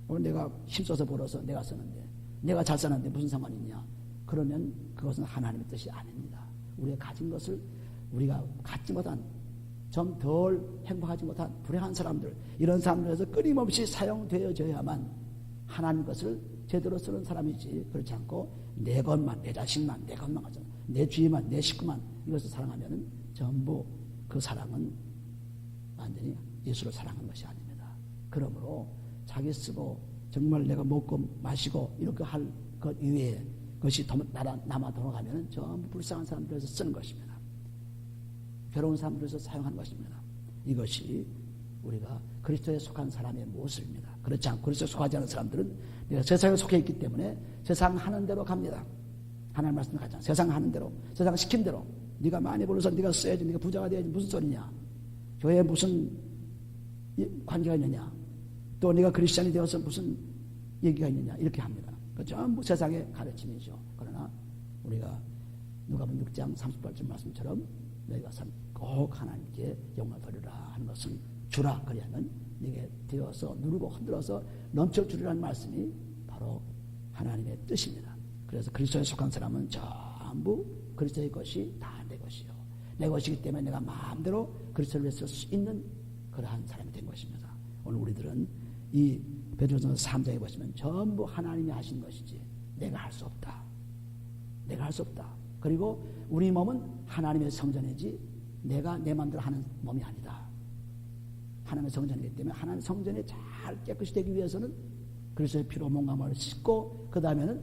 A: 오늘 내가 힘써서 벌어서 내가 쓰는데 내가 잘 사는데 무슨 상관이 있냐? 그러면 그것은 하나님의 뜻이 아닙니다. 우리가 가진 것을 우리가 갖지 못한 좀 덜 행복하지 못한 불행한 사람들 이런 사람들에서 끊임없이 사용되어져야만 하나님 것을 제대로 쓰는 사람이지 그렇지 않고 내 것만 내 자식만 내 것만 가져 내 주위만 내 식구만 이것을 사랑하면 전부 그 사랑은 완전히 예수를 사랑하는 것이 아닙니다. 그러므로 자기 쓰고 정말 내가 먹고 마시고 이렇게 할 것 이외에 그것이 남아 돌아가면 전부 불쌍한 사람들에서 쓰는 것입니다. 괴로운 사람들에서 사용하는 것입니다. 이것이 우리가 그리스도에 속한 사람의 모습입니다. 그렇지 않고 그리스도에 속하지 않은 사람들은 내가 세상에 속해 있기 때문에 세상 하는 대로 갑니다. 하나님 말씀을 가잖아. 세상 하는 대로 세상 시킨 대로 네가 많이 벌어서 네가 써야지 네가 부자가 돼야지 무슨 소리냐. 교회에 무슨 관계가 있느냐. 또 네가 크리스찬이 되어서 무슨 얘기가 있느냐 이렇게 합니다. 그 전부 세상의 가르침이죠. 그러나 우리가 누가복음 6장 38절 말씀처럼 너희가 꼭 하나님께 영광을 돌리라 하는 것은 주라 그리하면 네게 되어서 누르고 흔들어서 넘쳐 주리라는 말씀이 바로 하나님의 뜻입니다. 그래서 그리스도에 속한 사람은 전부 그리스도의 것이 다 내 것이요. 내 것이기 때문에 내가 마음대로 그리스도를 위해서 쓸 수 있는 그러한 사람이 된 것입니다. 오늘 우리들은 이 베드로전서 3장에 보시면 전부 하나님이 하신 것이지 내가 할 수 없다. 내가 할 수 없다. 그리고 우리 몸은 하나님의 성전이지 내가 내 마음대로 하는 몸이 아니다. 하나님의 성전이기 때문에 하나님의 성전이 잘 깨끗이 되기 위해서는 그리스도의 피로 몸과 마음을 씻고 그 다음에는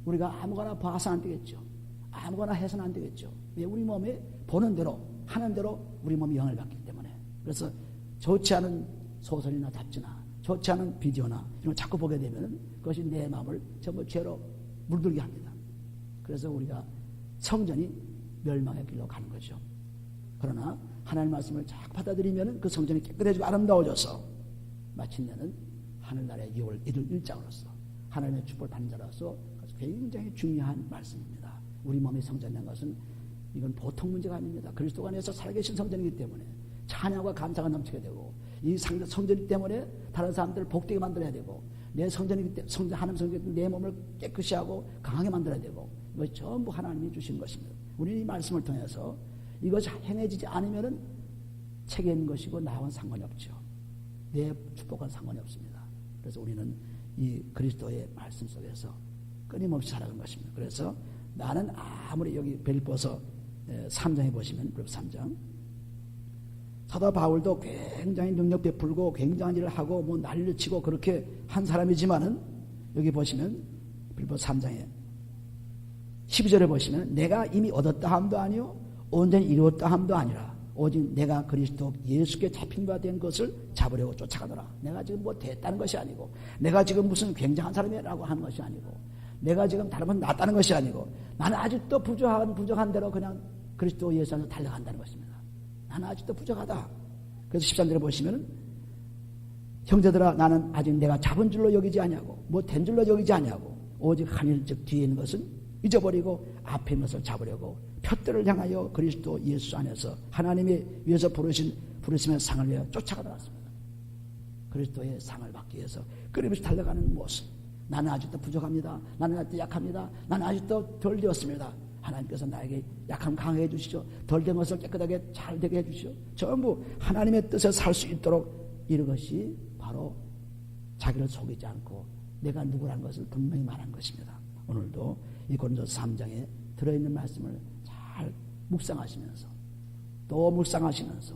A: 우리가 아무거나 봐서는 안 되겠죠. 아무거나 해서는 안 되겠죠. 왜? 우리 몸에 보는 대로 하는 대로 우리 몸이 영향을 받기 때문에. 그래서 좋지 않은 소설이나 잡지나 좋지 않은 비디오나 이런 걸 자꾸 보게 되면 그것이 내 마음을 전부 죄로 물들게 합니다. 그래서 우리가 성전이 멸망의 길로 가는 거죠. 그러나 하나님의 말씀을 잘 받아들이면 그 성전이 깨끗해지고 아름다워져서 마침내는 하늘나라의 유월 이들 일장으로서 하나님의 축복을 받는 자로서 굉장히 중요한 말씀입니다. 우리 몸이 성전된 것은 이건 보통 문제가 아닙니다. 그리스도 안에서 살아계신 성전이기 때문에 찬양과 감사가 넘치게 되고, 이 성전이기 때문에 다른 사람들을 복되게 만들어야 되고, 내 성전이기 때문에 하나님 성전이기 때문에 내 몸을 깨끗이 하고 강하게 만들어야 되고, 이것이 전부 하나님이 주신 것입니다. 우리는 이 말씀을 통해서 이것이 행해지지 않으면은 책임인 것이고 나와는 상관이 없죠. 내 축복과는 상관이 없습니다. 그래서 우리는 이 그리스도의 말씀 속에서 끊임없이 살아가는 것입니다. 그래서 나는 아무리 여기 빌립보서 3장에 보시면, 빌립보서 3장, 사도 바울도 굉장히 능력 베풀고 굉장한 일을 하고 뭐 난리를 치고 그렇게 한 사람이지만은, 여기 보시면 빌립보서 3장에 12절에 보시면, 내가 이미 얻었다 함도 아니요 온전히 이루었다 함도 아니라 오직 내가 그리스도 예수께 잡힌 바 된 것을 잡으려고 쫓아가더라. 내가 지금 뭐 됐다는 것이 아니고, 내가 지금 무슨 굉장한 사람이라고 하는 것이 아니고, 내가 지금 다른 분 낫다는 것이 아니고, 나는 아직도 부족한 대로 그냥 그리스도 예수 안에서 달려간다는 것입니다. 나는 아직도 부족하다. 그래서 13절에 보시면, 형제들아 나는 아직 내가 잡은 줄로 여기지 아니하고 뭐 된 줄로 여기지 아니하고 오직 한 일 즉 뒤에 있는 것은 잊어버리고 앞에 있는 것을 잡으려고 표대를 향하여 그리스도 예수 안에서 하나님이 위해서 부르심의 상을 위하여 쫓아가더랐습니다. 그리스도의 상을 받기 위해서 끊임없이 달려가는 모습. 나는 아직도 부족합니다. 나는 아직도 약합니다. 나는 아직도 덜 되었습니다. 하나님께서 나에게 약함 강하게 해주시죠. 덜 된 것을 깨끗하게 잘 되게 해주시죠. 전부 하나님의 뜻에 살 수 있도록, 이것이 바로 자기를 속이지 않고 내가 누구라는 것을 분명히 말한 것입니다. 오늘도 이 고린도서 3장에 들어있는 말씀을 잘 묵상하시면서 또 묵상하시면서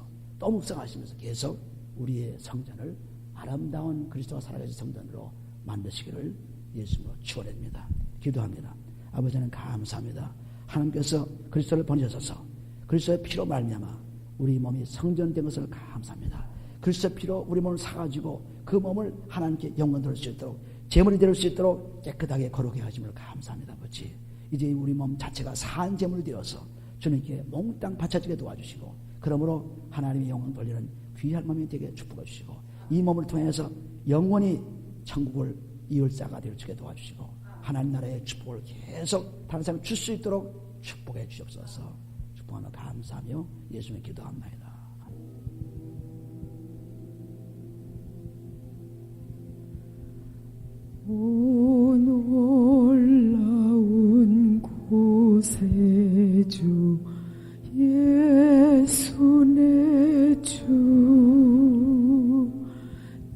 A: 계속 우리의 성전을 아름다운 그리스도가 살아계신 성전으로 만드시기를 예수님으로 축원합니다. 기도합니다. 아버지는 감사합니다. 하나님께서 그리스도를 보내셔서 그리스도의 피로 말미암아 우리 몸이 성전된 것을 감사합니다. 그리스도의 피로 우리 몸을 사가지고 그 몸을 하나님께 영광 돌릴 수 있도록, 제물이 될 수 있도록 깨끗하게 거룩하게 하심을 감사합니다. 아버지, 이제 우리 몸 자체가 산 제물이 되어서 주님께 몽땅 바쳐지게 도와주시고, 그러므로 하나님의 영광 돌리는 귀한 몸이 되게 축복해 주시고, 이 몸을 통해서 영원히 천국을 이을 자가 되게 도와주시고, 하나님 나라의 축복을 계속 다른 사람에 줄 수 있도록 축복해 주시옵소서. 축복하며 감사하며 예수님의 기도합니다.
B: 오 놀라운 곳에 주 예수 내 주,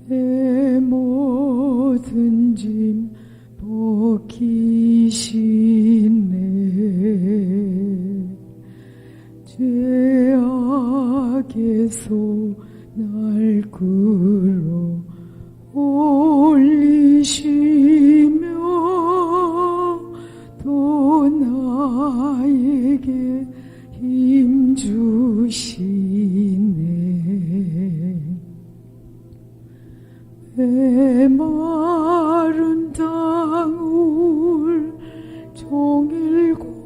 B: 내 모든 짐 벗기시네. 죄악에서 날 끌어 올리시며 또 나에게 힘 주시네. 메마른 땅을 종일 걸어가도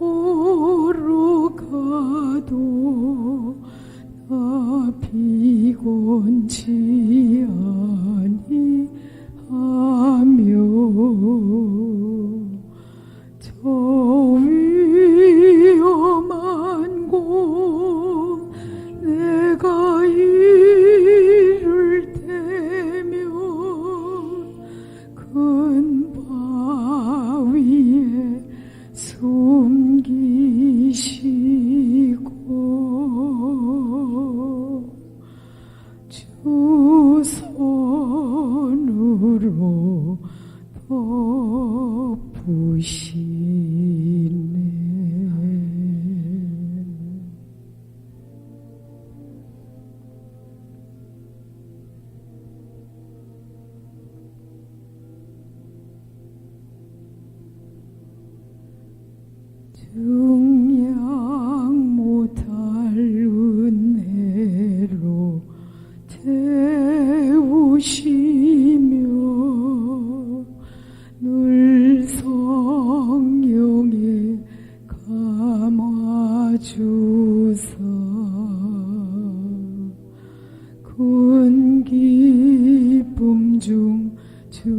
B: 나 피곤치 아니하며 저 위험한 곳 내가 이를 때면 큰 바위에 숨기시고 주 손으로 덮으시네. 증량 못할 은혜로 태우시며 늘 성령에 감아주사 큰 기쁨 중 주